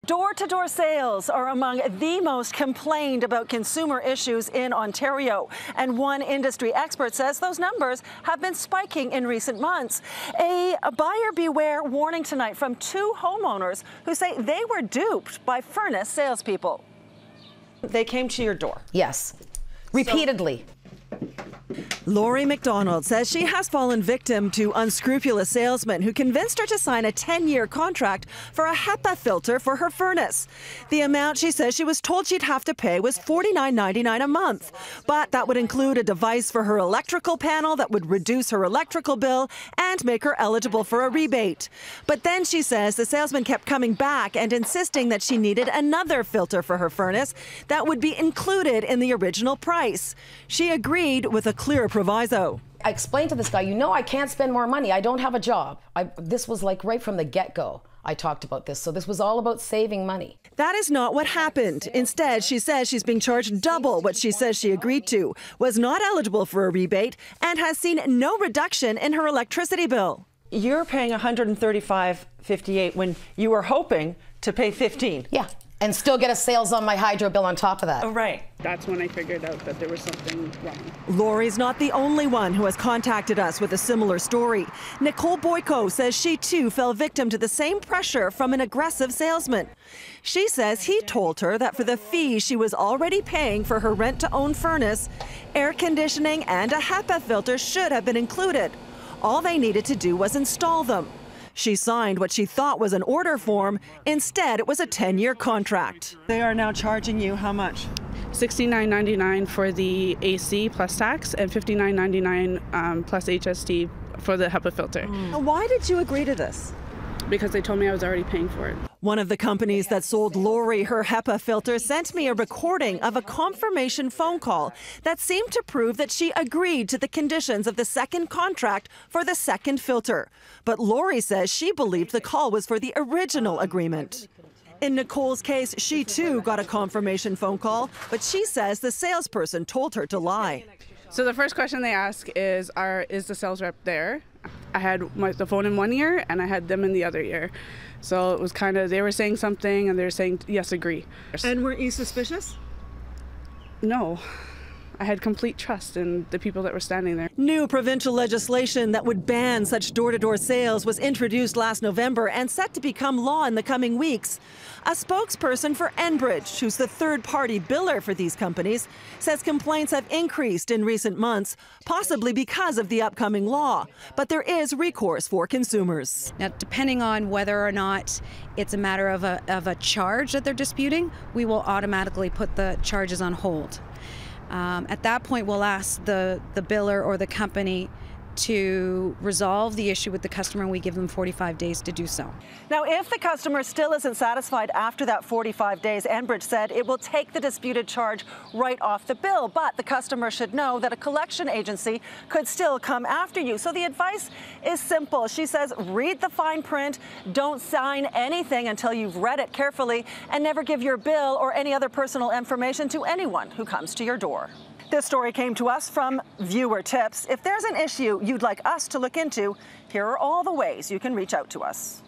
Door-to-door sales are among the most complained about consumer issues in Ontario. And one industry expert says those numbers have been spiking in recent months. A buyer beware warning tonight from two homeowners who say they were duped by furnace salespeople. They came to your door? Yes, repeatedly. Laurie McDonald says she has fallen victim to unscrupulous salesmen who convinced her to sign a 10-year contract for a HEPA filter for her furnace. The amount she says she was told she'd have to pay was $49.99 a month, but that would include a device for her electrical panel that would reduce her electrical bill and make her eligible for a rebate. But then she says the salesman kept coming back and insisting that she needed another filter for her furnace that would be included in the original price. She agreed with a clear proviso. I explained to this guy, I can't spend more money. I don't have a job. This was like right from the get-go. I talked about this. So this was all about saving money. That is not what happened. Instead, she says she's being charged double what she says she agreed to, was not eligible for a rebate, and has seen no reduction in her electricity bill. You're paying $135.58 when you were hoping to pay $15. Yeah. And still get a sales on my hydro bill on top of that. Oh, right. That's when I figured out that there was something wrong. Laurie's not the only one who has contacted us with a similar story. Nicole Boyko says she too fell victim to the same pressure from an aggressive salesman. She says he told her that for the fee she was already paying for her rent-to-own furnace, air conditioning and a HEPA filter should have been included. All they needed to do was install them. She signed what she thought was an order form. Instead, it was a 10-year contract. They are now charging you how much? $69.99 for the AC plus tax and $59.99 plus HST for the HEPA filter. Why did you agree to this? Because they told me I was already paying for it. One of the companies that sold Laurie her HEPA filter sent me a recording of a confirmation phone call that seemed to prove that she agreed to the conditions of the second contract for the second filter. But Laurie says she believed the call was for the original agreement. In Nicole's case, she too got a confirmation phone call, but she says the salesperson told her to lie. So the first question they ask is the sales rep there? I had the phone in one ear and I had them in the other ear. So it was kind of, they were saying something and they were saying, yes, agree. And weren't you suspicious? No. I had complete trust in the people that were standing there. New provincial legislation that would ban such door-to-door sales was introduced last November and set to become law in the coming weeks. A spokesperson for Enbridge, who's the third-party biller for these companies, says complaints have increased in recent months, possibly because of the upcoming law. But there is recourse for consumers. Now, depending on whether or not it's a matter of a charge that they're disputing, we will automatically put the charges on hold. At that point, we'll ask the biller or the company to resolve the issue with the customer, and we give them 45 days to do so. Now, if the customer still isn't satisfied after that 45 days, Enbridge said it will take the disputed charge right off the bill. But the customer should know that a collection agency could still come after you. So the advice is simple. She says, read the fine print, don't sign anything until you've read it carefully, and never give your bill or any other personal information to anyone who comes to your door. This story came to us from viewer tips. If there's an issue you'd like us to look into, here are all the ways you can reach out to us.